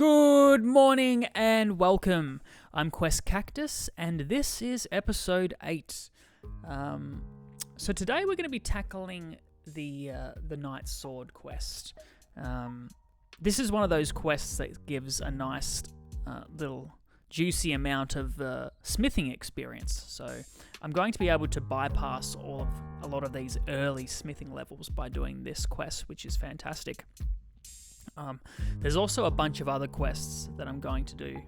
Good morning and welcome. I'm Cactus and this is episode 8. So today we're going to be tackling the Knight Sword quest. This is one of those quests that gives a nice little juicy amount of smithing experience. So I'm going to be able to bypass a lot of these early smithing levels by doing this quest, which is fantastic. There's also a bunch of other quests that I'm going to do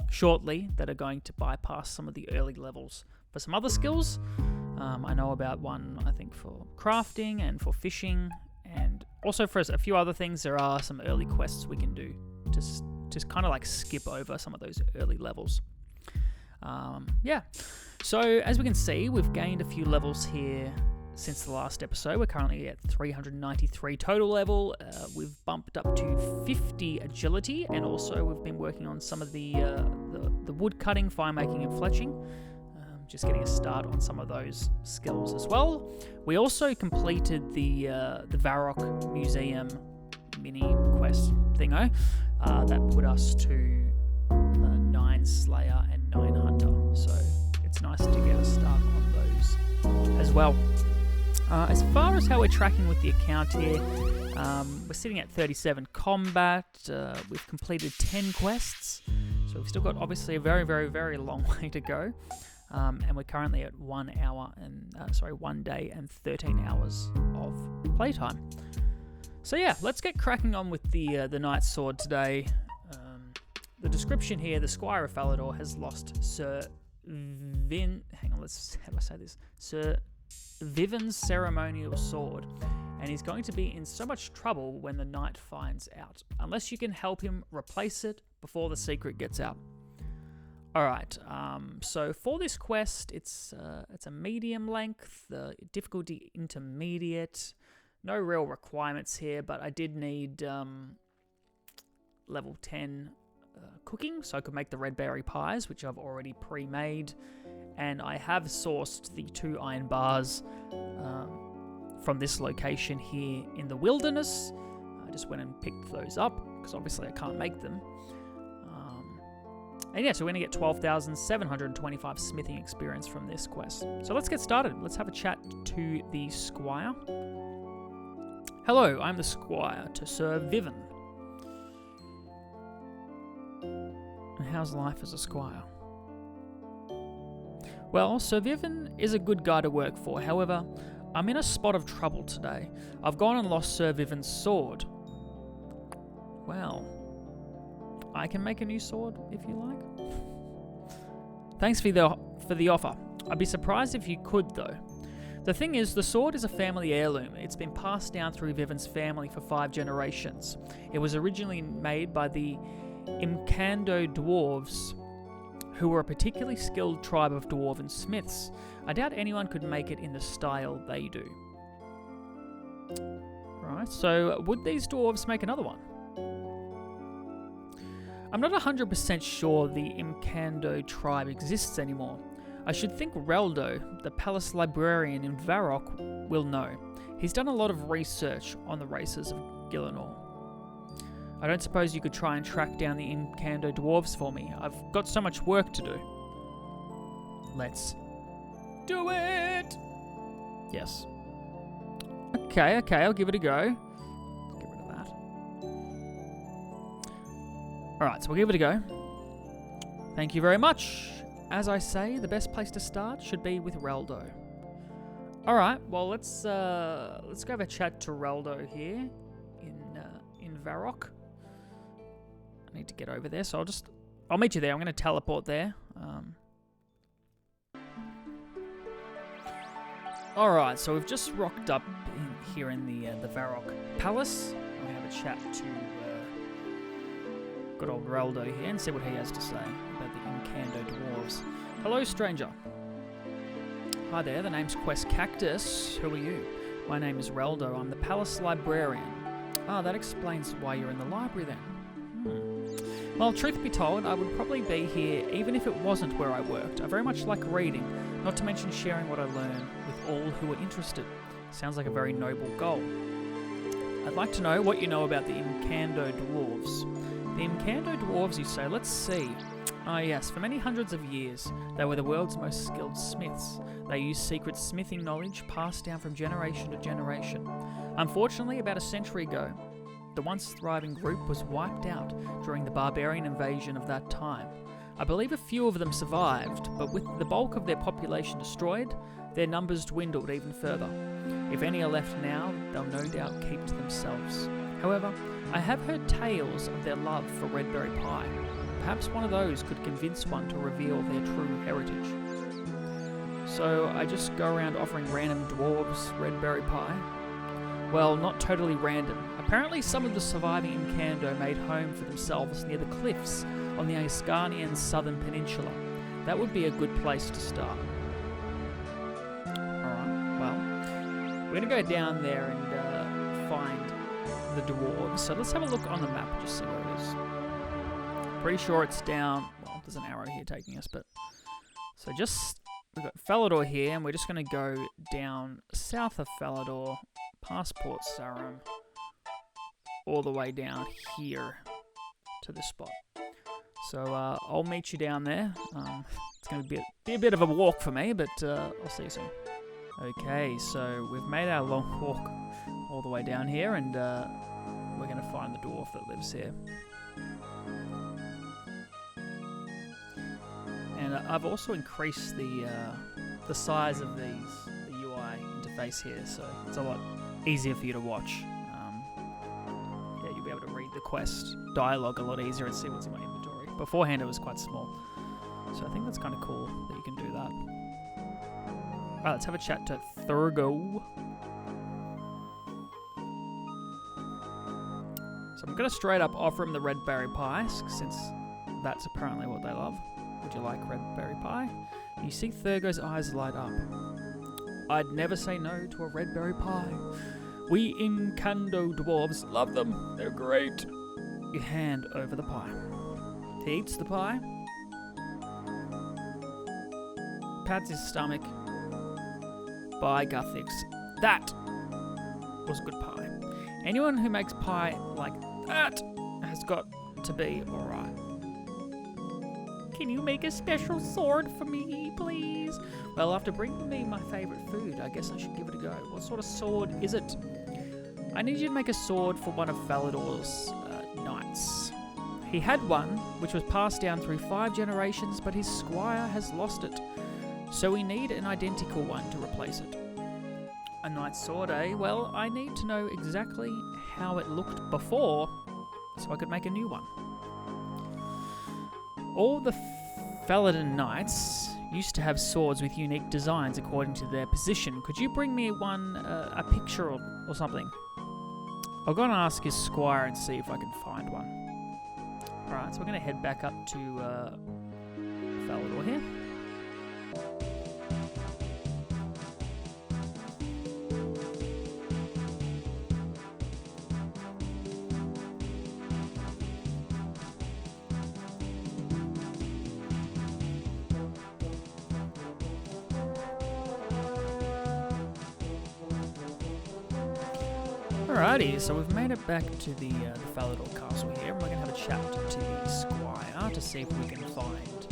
shortly that are going to bypass some of the early levels for some other skills. I know about one, I think, for crafting and for fishing, and also for a few other things. There are some early quests we can do to just kind of like skip over some of those early levels. So as we can see, we've gained a few levels here since the last episode. We're currently at 393 total level. We've bumped up to 50 agility, and also we've been working on some of the wood cutting, fire making, and fletching. Just getting a start on some of those skills as well. We also completed the Varrock Museum mini quest thingo that put us to 9 Slayer and 9 Hunter. So it's nice to get a start on those as well. As far as how we're tracking with the account here, we're sitting at 37 combat. We've completed 10 quests, so we've still got obviously a very, very, very long way to go. And we're currently at 1 day and 13 hours of playtime. So yeah, let's get cracking on with the Knight Sword today. The description here: the Squire of Falador has lost Sir Viven's ceremonial sword, and he's going to be in so much trouble when the knight finds out, unless you can help him replace it before the secret gets out. Alright, so for this quest, it's a medium length, difficulty intermediate, no real requirements here, but I did need level 10 cooking, so I could make the red berry pies, which I've already pre-made. And I have sourced the 2 iron bars from this location here in the wilderness. I just went and picked those up, because obviously I can't make them. And yeah, so we're going to get 12,725 smithing experience from this quest. So let's get started. Let's have a chat to the Squire. Hello, I'm the Squire to Sir Viven. And how's life as a Squire? Well, Sir Viven is a good guy to work for. However, I'm in a spot of trouble today. I've gone and lost Sir Viven's sword. Well, I can make a new sword if you like. Thanks for the offer. I'd be surprised if you could, though. The thing is, the sword is a family heirloom. It's been passed down through Viven's family for 5 generations. It was originally made by the Imkando dwarves, who were a particularly skilled tribe of dwarven smiths. I doubt anyone could make it in the style they do. Right, so would these dwarves make another one? I'm not 100% sure the Imkando tribe exists anymore. I should think Reldo, the palace librarian in Varrock, will know. He's done a lot of research on the races of Gillinor. I don't suppose you could try and track down the Imkando dwarves for me. I've got so much work to do. Let's do it! Yes. Okay, I'll give it a go. Get rid of that. Alright, so we'll give it a go. Thank you very much. As I say, the best place to start should be with Reldo. Alright, well let's go have a chat to Reldo here in Varrock. I need to get over there, so I'll meet you there. I'm going to teleport there. Alright, so we've just rocked up here in the Varrock Palace. I'm going to have a chat to good old Reldo here and see what he has to say about the Imkando dwarves. Hello, stranger. Hi there, the name's Cactus. Who are you? My name is Reldo. I'm the palace librarian. That explains why you're in the library then. Well, truth be told, I would probably be here even if it wasn't where I worked. I very much like reading, not to mention sharing what I learn with all who are interested. Sounds like a very noble goal. I'd like to know what you know about the Imkando dwarves. The Incando dwarves, you say? Let's see. Ah yes, for many hundreds of years, they were the world's most skilled smiths. They used secret smithing knowledge passed down from generation to generation. Unfortunately, about a century ago, the once thriving group was wiped out during the barbarian invasion of that time. I believe a few of them survived, but with the bulk of their population destroyed, their numbers dwindled even further. If any are left now, they'll no doubt keep to themselves. However, I have heard tales of their love for red berry pie. Perhaps one of those could convince one to reveal their true heritage. So I just go around offering random dwarves red berry pie? Well, not totally random. Apparently some of the surviving Incando made home for themselves near the cliffs on the Ascanian southern peninsula. That would be a good place to start. Alright, well, we're going to go down there and find the dwarves. So let's have a look on the map, just see where it is. Pretty sure it's down, well, there's an arrow here taking us, but... So just, we've got Falador here, and we're just going to go down south of Falador, past Port Sarum, all the way down here to this spot. So I'll meet you down there. It's going to be a bit of a walk for me, but I'll see you soon. Okay, so we've made our long walk all the way down here, and we're going to find the dwarf that lives here. And I've also increased the size of the UI interface here, so it's a lot easier for you to watch. Yeah, you'll be able to read the quest dialogue a lot easier and see what's in my inventory. Beforehand, it was quite small, so I think that's kind of cool that you can do that. Alright, let's have a chat to Thurgo. So I'm going to straight up offer him the red berry pie, since that's apparently what they love. Would you like red berry pie? You see Thurgo's eyes light up. I'd never say no to a red berry pie. We Incando dwarves love them. They're great. You hand over the pie. He eats the pie, pats his stomach. By Guthix, that was good pie. Anyone who makes pie like that has got to be alright. Can you make a special sword for me, please? Well, after bringing me my favourite food, I guess I should give it a go. What sort of sword is it? I need you to make a sword for one of Falador's knights. He had one, which was passed down through 5 generations, but his squire has lost it. So we need an identical one to replace it. A knight's sword, eh? Well, I need to know exactly how it looked before, so I could make a new one. All the Faladin knights used to have swords with unique designs according to their position. Could you bring me one, a picture or something? I'll go and ask his squire and see if I can find one. Alright, so we're going to head back up to Falador here. Alrighty, so we've made it back to the Falador castle here, and we're going to have a chat to the squire to see if we can find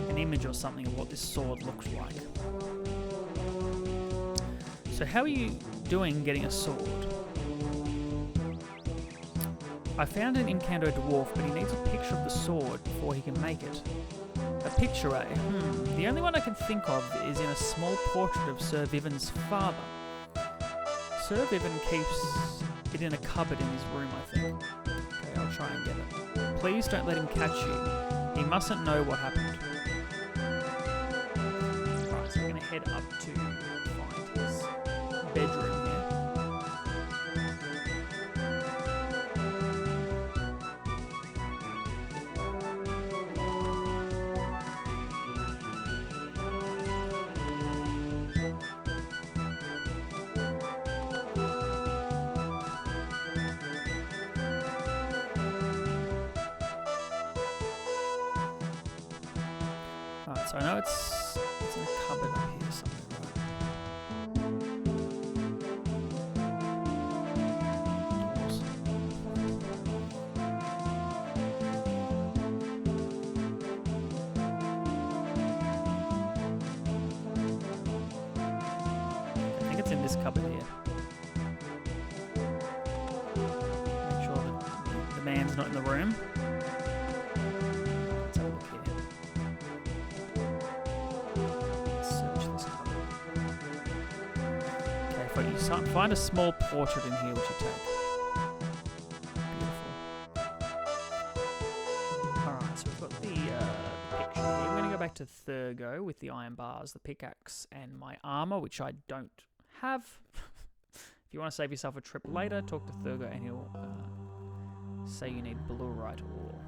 an image or something of what this sword looks like. So how are you doing getting a sword? I found an Incando dwarf, but he needs a picture of the sword before he can make it. A picture, eh? The only one I can think of is in a small portrait of Sir Vivian's father. Sir Vivian keeps it in a cupboard in his room, I think. Okay, I'll try and get it. Please don't let him catch you. He mustn't know what happened. Alright, so we're going to head up to find his bedroom here. So I know it's in a cupboard up here somewhere. what's in this cupboard here. Make sure that the man's not in the room. Let's have a look here. Let's search this cupboard. Okay, if you find a small portrait in here, which you take. Back to Thurgo with the iron bars, the pickaxe, and my armor, which I don't have. If you want to save yourself a trip later, talk to Thurgo and he'll say you need blurite ore.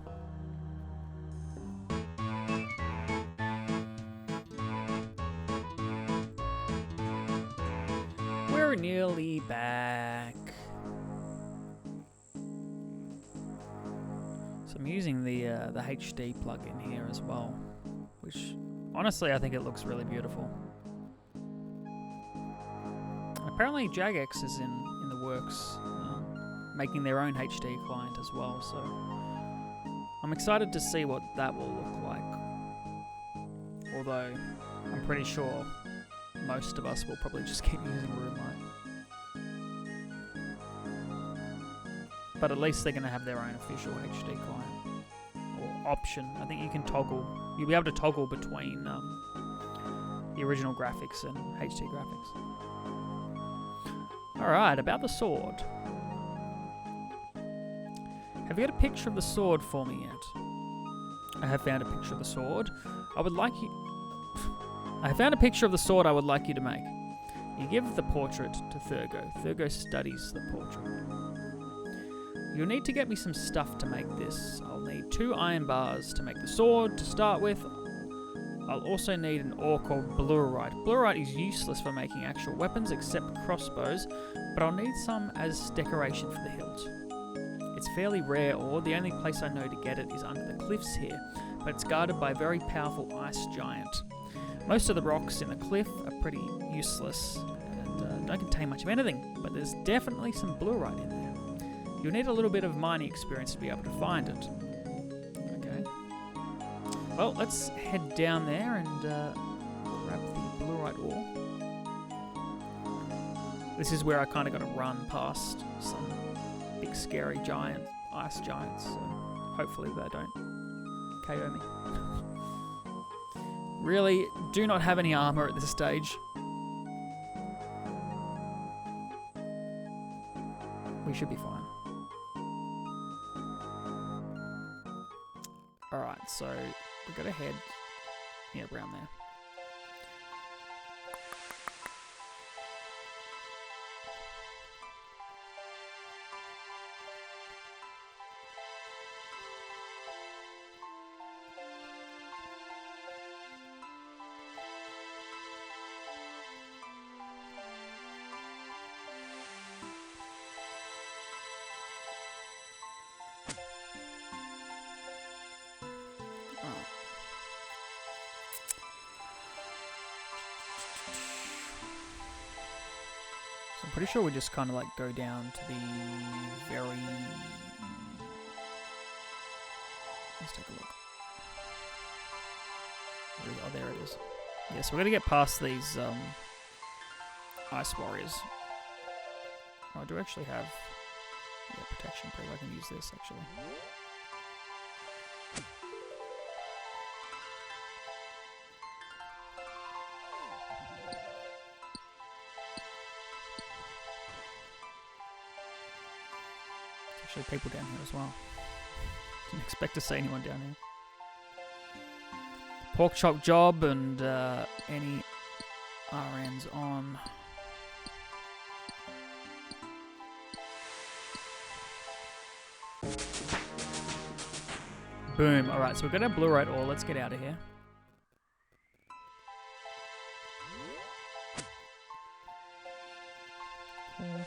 We're nearly back. So I'm using the HD plugin here as well, which honestly I think it looks really beautiful. Apparently Jagex is in the works, making their own HD client as well, so I'm excited to see what that will look like. Although I'm pretty sure most of us will probably just keep using Roomlight. But at least they're going to have their own official HD client. Option. I think you can toggle. You'll be able to toggle between the original graphics and HD graphics. Alright, about the sword. Have you got a picture of the sword for me yet? I have found a picture of the sword. I found a picture of the sword I would like you to make. You give the portrait to Thurgo. Thurgo studies the portrait. You'll need to get me some stuff to make this. I'll need 2 iron bars to make the sword to start with. I'll also need an ore called blurite. Blurite is useless for making actual weapons except crossbows, but I'll need some as decoration for the hilt. It's fairly rare ore. The only place I know to get it is under the cliffs here, but it's guarded by a very powerful ice giant. Most of the rocks in the cliff are pretty useless and don't contain much of anything, but there's definitely some blurite in there. You'll need a little bit of mining experience to be able to find it. Okay. Well, let's head down there and grab the blurite ore. This is where I kind of got to run past some big scary ice giants, so hopefully they don't KO me. Really, do not have any armor at this stage. We should be fine. Alright, so we've got to head around there. So I'm pretty sure we just kind of like go down to the very... Let's take a look. Oh, there it is. Yeah, so we're going to get past these ice warriors. Oh, I do actually have protection proof. I can use this actually. Actually people down here as well. Didn't expect to see anyone down here. Pork chop job and any RNs on. Boom. Alright, so we've got our blurite ore. Let's get out of here. Cool.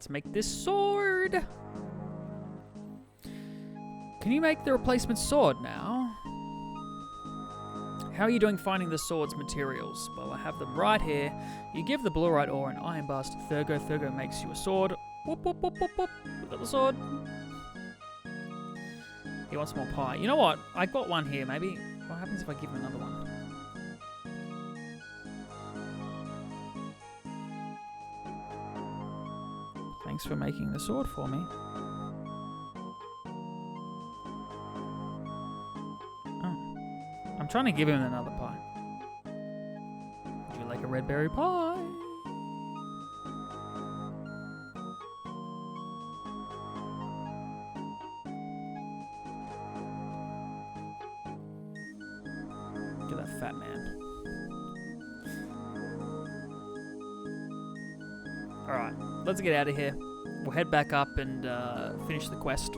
Let's make this sword. Can you make the replacement sword now? How are you doing finding the sword's materials? Well, I have them right here. You give the blurite ore and iron bars to Thurgo. Thurgo makes you a sword. Whoop, whoop, whoop, whoop, whoop. We got the sword. He wants more pie. You know what? I got one here, maybe. What happens if I give him another one? Thanks for making the sword for me. Oh. I'm trying to give him another pie. Would you like a red berry pie? Look at that fat man. Alright, let's get out of here. We'll head back up and finish the quest.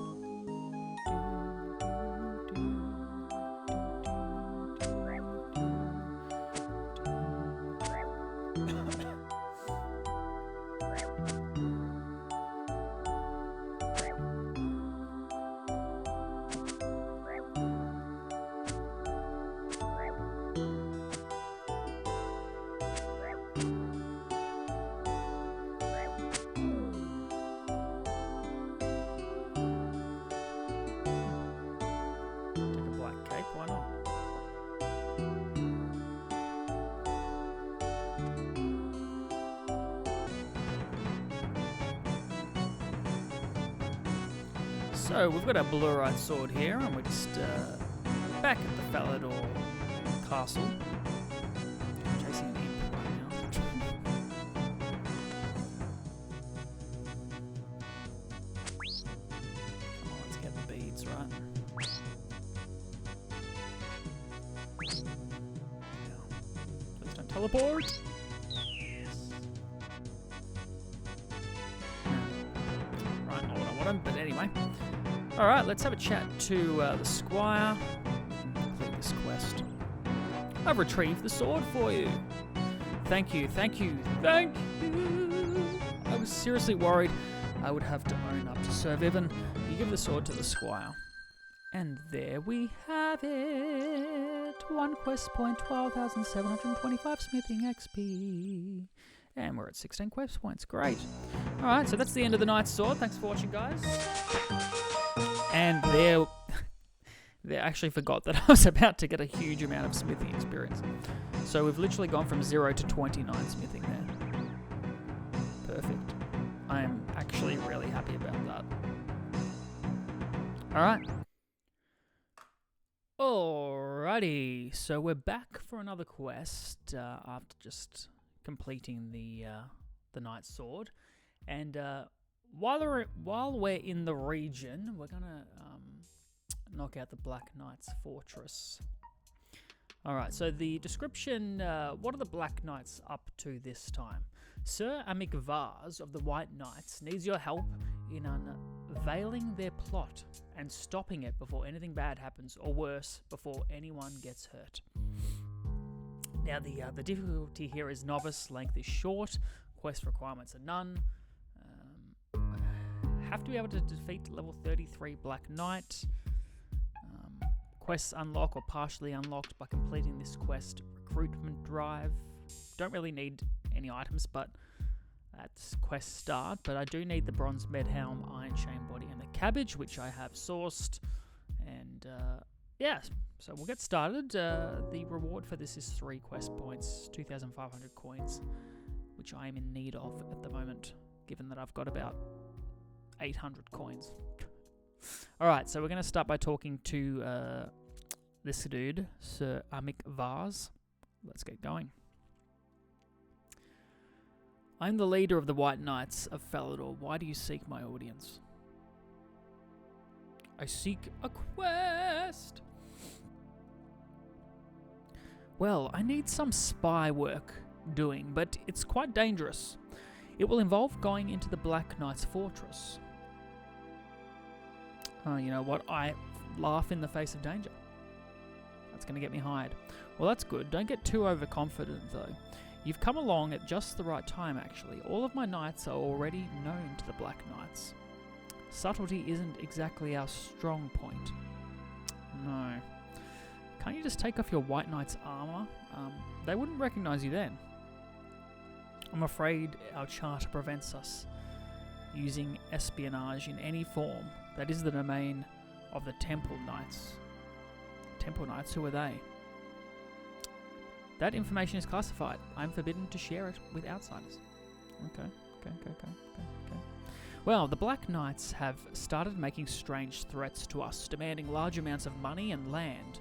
So we've got our blurite sword here, and we're just back at the Falador castle. I'm chasing an imp right now. Come on, let's get the beads right. Yeah. Please don't teleport. Yes. Right, not what I wanted, but anyway. Alright, let's have a chat to the squire and complete this quest. I've retrieved the sword for you. Thank you, thank you, thank you. I was seriously worried I would have to own up to Sir Vivian. You give the sword to the squire. And there we have it. 1 quest point, 12,725 smithing XP. And we're at 16 quest points. Great. Alright, so that's the end of the Knight's Sword. Thanks for watching, guys. And they actually forgot that I was about to get a huge amount of smithing experience. So we've literally gone from 0 to 29 smithing there. Perfect. I am actually really happy about that. Alright. Alrighty. So we're back for another quest after just completing the Knight's Sword. And while we're in the region, we're gonna knock out the Black Knight's fortress. Alright, so the description, what are the Black Knights up to this time? Sir Amic Vaz of the White Knights needs your help in unveiling their plot and stopping it before anything bad happens, or worse, before anyone gets hurt. Now, the difficulty here is novice, length is short, quest requirements are none. Have to be able to defeat level 33 Black Knight. Quests unlock or partially unlocked by completing this quest recruitment drive. Don't really need any items, but that's quest start. But I do need the bronze med helm, iron chain body, and the cabbage, which I have sourced. And yeah, so we'll get started. The reward for this is 3 quest points, 2,500 coins, which I am in need of at the moment, given that I've got about 800 coins. Alright, so we're going to start by talking to this dude, Sir Amic Vaz. Let's get going. I'm the leader of the White Knights of Falador. Why do you seek my audience? I seek a quest. Well, I need some spy work doing, but it's quite dangerous. It will involve going into the Black Knight's fortress. You know what? I laugh in the face of danger. That's going to get me hired. Well, that's good. Don't get too overconfident, though. You've come along at just the right time, actually. All of my knights are already known to the Black Knights. Subtlety isn't exactly our strong point. No. Can't you just take off your White Knight's armor? They wouldn't recognize you then. I'm afraid our charter prevents us using espionage in any form. That is the domain of the Temple Knights. Temple Knights, who are they? That information is classified. I'm forbidden to share it with outsiders. Okay. Well, the Black Knights have started making strange threats to us, demanding large amounts of money and land,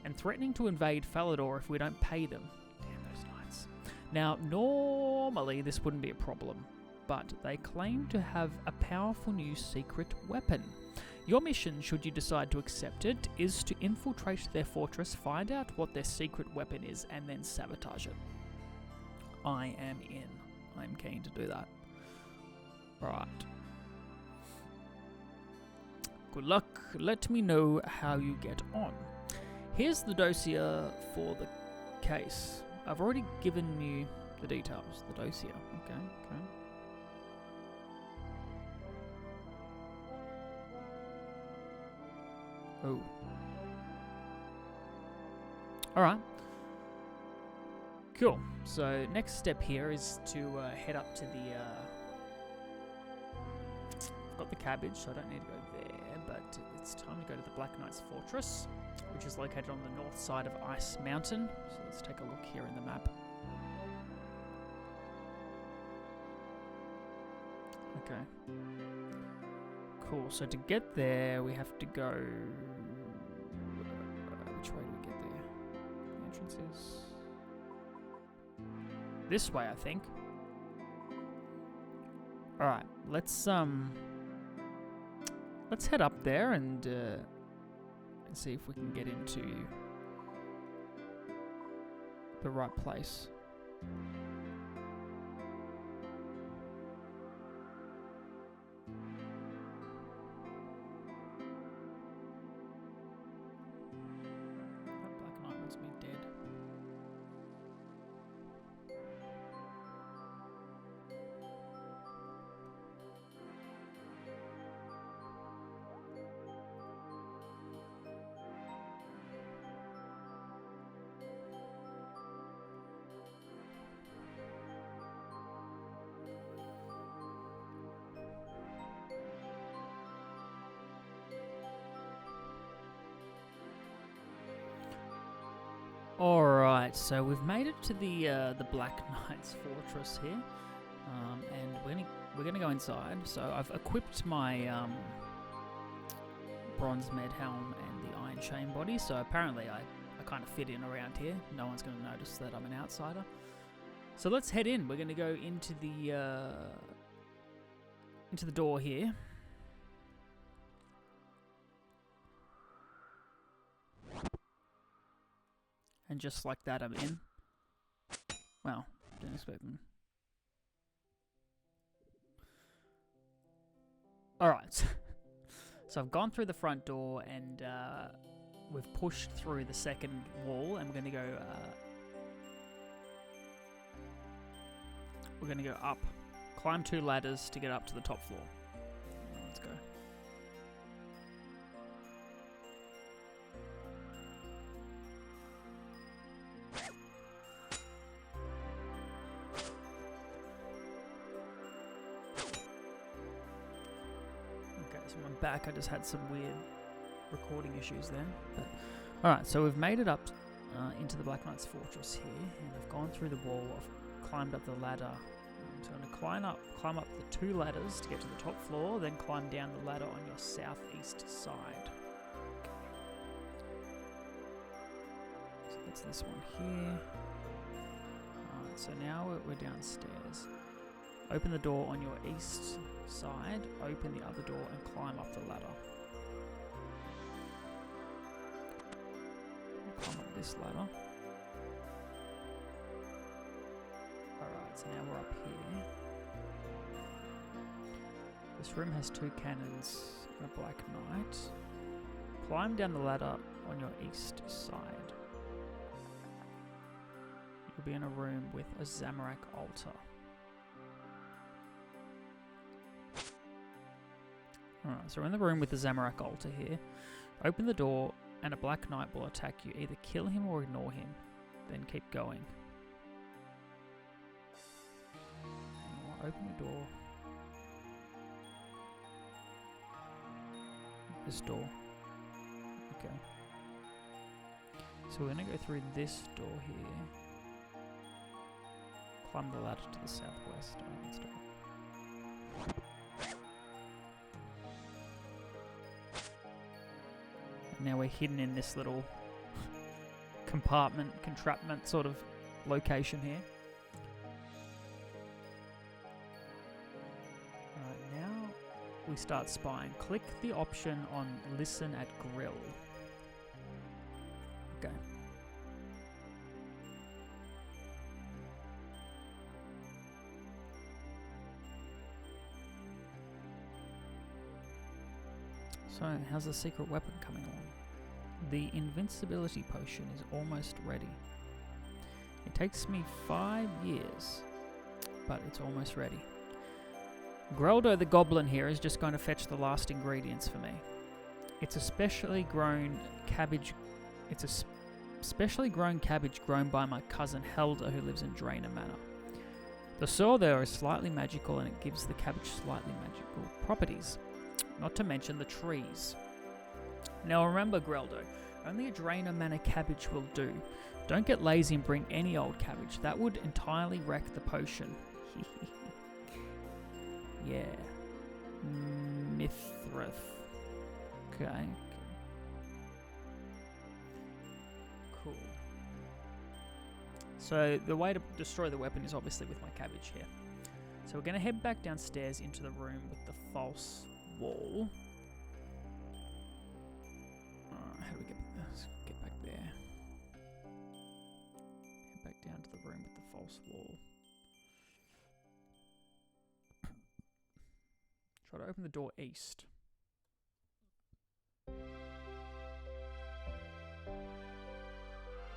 and threatening to invade Falador if we don't pay them. Damn those knights. Now, normally this wouldn't be a problem, but they claim to have a powerful new secret weapon. Your mission, should you decide to accept it, is to infiltrate their fortress, find out what their secret weapon is, and then sabotage it. I am in. I'm keen to do that. Right. Good luck. Let me know how you get on. Here's the dossier for the case. I've already given you the details. The dossier. Okay. Oh. Alright. Cool. So, next step here is to head up to the... I've got the cabbage, so I don't need to go there, but it's time to go to the Black Knight's Fortress, which is located on the north side of Ice Mountain. So let's take a look here in the map. Okay. Cool, so to get there, we have to go... which way do we get there? The entrance is... this way, I think. Alright, let's head up there and see if we can get into the right place. That Black Knight wants me dead. Alright, so we've made it to the Black Knight's Fortress here, and we're gonna go inside. So I've equipped my bronze med helm and the iron chain body, so apparently I kind of fit in around here. No one's gonna notice that I'm an outsider. So let's head in. We're gonna go into the door here. And just like that, I'm in. Well, didn't expect them. Alright. So I've gone through the front door and we've pushed through the second wall, and we're going to go up, climb 2 ladders to get up to the top floor. Let's go. So I'm back. I just had some weird recording issues there. But alright, so we've made it up into the Black Knight's Fortress here, and I've gone through the wall. I've climbed up the ladder. So I'm going to climb up the 2 ladders to get to the top floor, then climb down the ladder on your southeast side. So that's this one here. Alright, so now we're downstairs. Open the door on your east side, open the other door and climb up the ladder. Climb up this ladder. Alright, so now we're up here. This room has 2 cannons and a Black Knight. Climb down the ladder on your east side. We'll be in a room with a Zamorak altar. Alright, so we're in the room with the Zamorak altar here. Open the door and a black knight will attack you. Either kill him or ignore him. Then keep going. Open the door. This door. Okay. So we're going to go through this door here. Climb the ladder to the southwest. Oh, let's do it. And now we're hidden in this little contrapment sort of location here. We start spying. Click the option on listen at grill. Okay. So, how's the secret weapon coming along? The invincibility potion is almost ready. It takes me 5 years, but it's almost ready. Greldo the Goblin here is just going to fetch the last ingredients for me. It's a specially grown cabbage. It's a specially grown cabbage grown by my cousin Helda, who lives in Drainer Manor. The soil there is slightly magical, and it gives the cabbage slightly magical properties. Not to mention the trees. Now remember, Greldo, only a Drainer Manor cabbage will do. Don't get lazy and bring any old cabbage. That would entirely wreck the potion. Yeah. Mithrith. Okay. Cool. So the way to destroy the weapon is obviously with my cabbage here. So we're going to head back downstairs into the room with the false wall. How do we get back there? Let's get back there. Head back down to the room with the false wall. Try to open the door east.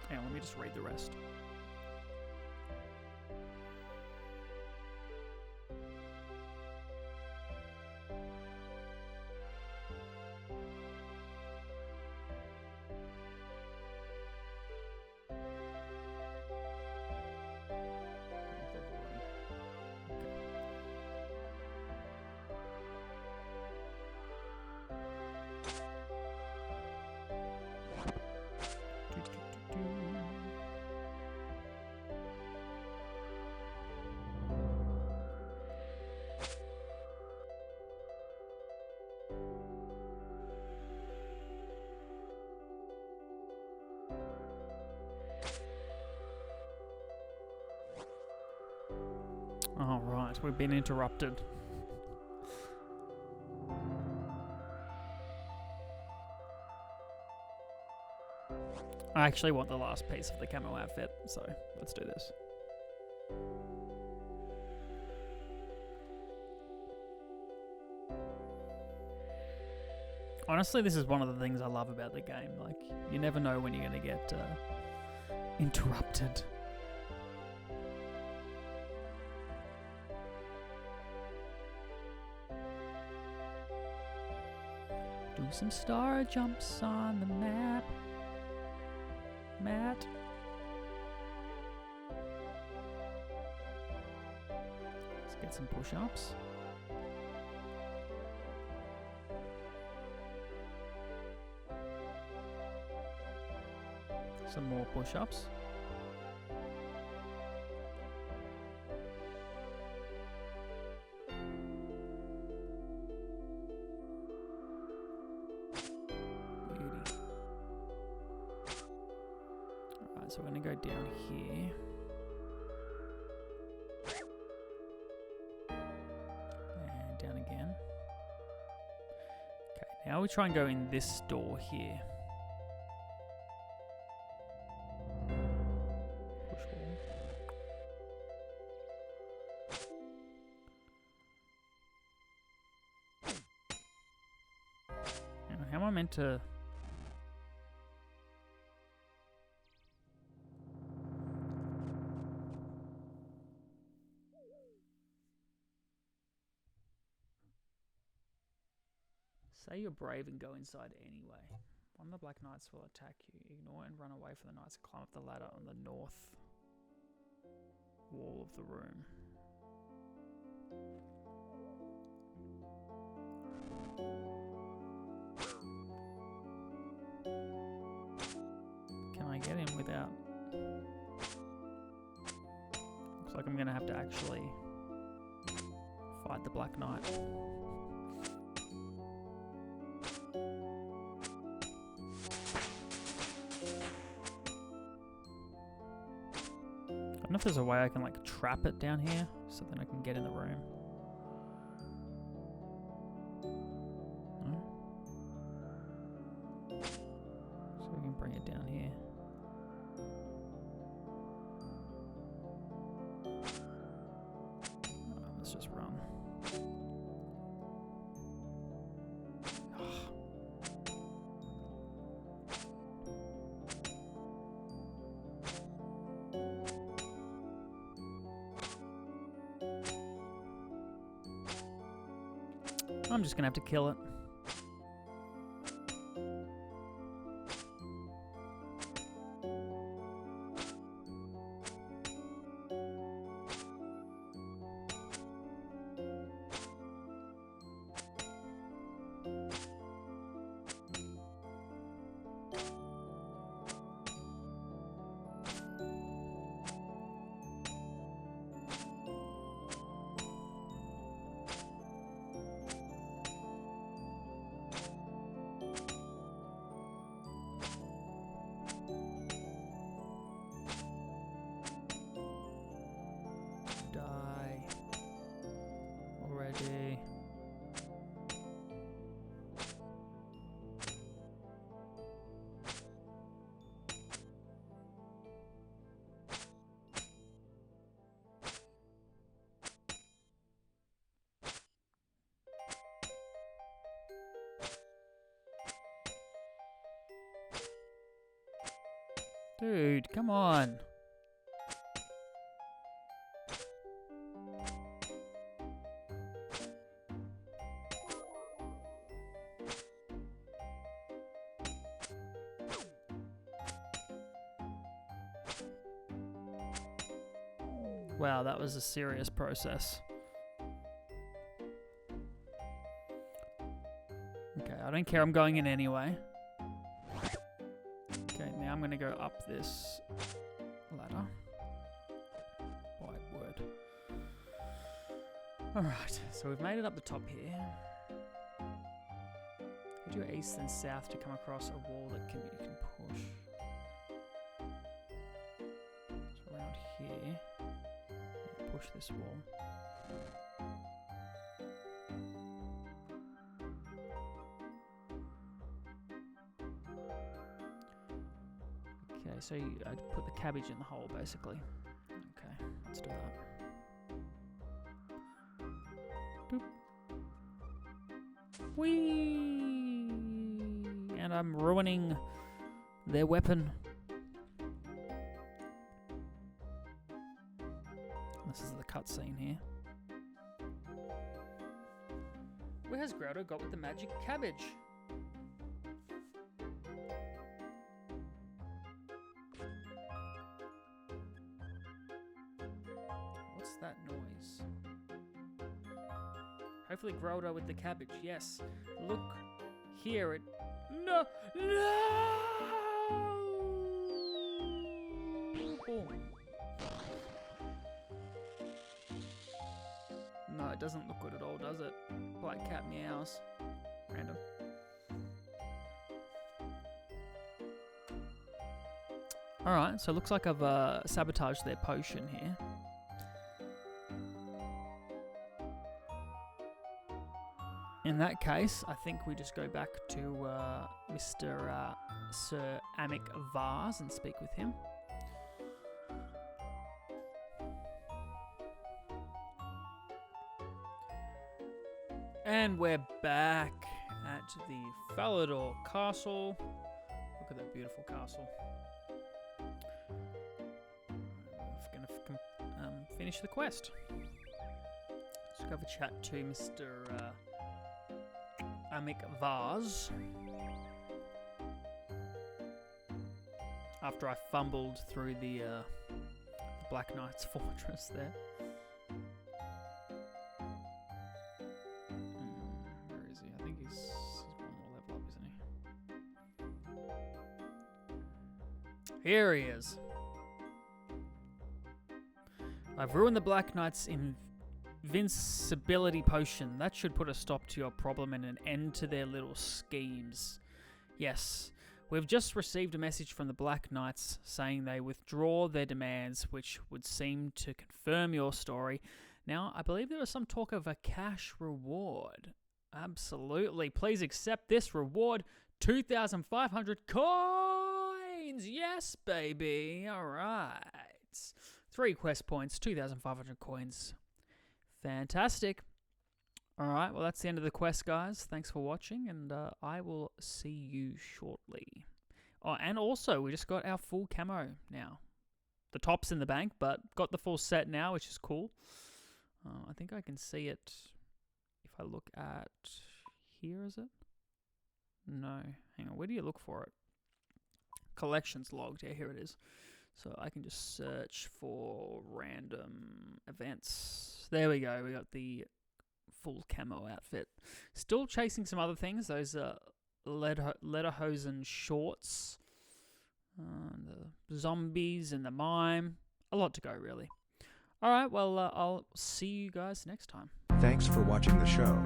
Hang on, let me just read the rest. Oh, right. We've been interrupted. I actually want the last piece of the camo outfit, so let's do this. Honestly, this is one of the things I love about the game. Like, you never know when you're going to get interrupted. Do some star jumps on the map. Matt. Let's get some push-ups. Some more push-ups. So we're going to go down here. And down again. Okay, now we try and go in this door here. Push wall. Now, how am I meant to... Say you're brave and go inside anyway. One of the Black Knights will attack you. Ignore and run away from the Knights and climb up the ladder on the north wall of the room. Can I get him without... Looks like I'm going to have to actually fight the Black Knight. I don't know if there's a way I can like trap it down here so then I can get in the room. No? So we can bring it down here. Oh, let's just run. I'm just gonna have to kill it. Die already. Dude, come on. Wow, that was a serious process. Okay, I don't care, I'm going in anyway. Okay, now I'm gonna go up this ladder. My word. Alright, so we've made it up the top here. Head your east and south to come across a wall that you can push. So around here. Push this wall. Okay, so I'd put the cabbage in the hole basically. Okay, let's do that. Boop. Whee! And I'm ruining their weapon. This is the cutscene here. Where has Grotto got with the magic cabbage? What's that noise? Hopefully Grotto with the cabbage, yes. Look, hear it. No! No! Boom. No, it doesn't look good at all, does it? Black cat meows. Random. Alright, so it looks like I've sabotaged their potion here. In that case, I think we just go back to Mr. Sir Amic Vars and speak with him. And we're back at the Falador Castle. Look at that beautiful castle. We're going to finish the quest. Let's go have a chat to Mr. Amic vase. After I fumbled through the Black Knight's fortress there. Where is he? I think he's one more level up, isn't he? Here he is. I've ruined the Black Knight's invincibility potion. That should put a stop to your problem and an end to their little schemes. Yes, we've just received a message from the Black Knights saying they withdraw their demands, which would seem to confirm your story. Now, I believe there was some talk of a cash reward. Absolutely. Please accept this reward. 2,500 coins! Yes, baby. All right. 3 quest points, 2,500 coins. Fantastic. All right, well, that's the end of the quest, guys. Thanks for watching, and I will see you shortly. Oh, and also, we just got our full camo now. The top's in the bank, but got the full set now, which is cool. I think I can see it if I look at here, is it? No. Hang on, where do you look for it? Collections logged. Yeah, here it is. So I can just search for random events. There we go. We got the full camo outfit. Still chasing some other things. Those lederhosen shorts. The zombies and the mime. A lot to go, really. Alright, well, I'll see you guys next time. Thanks for watching the show.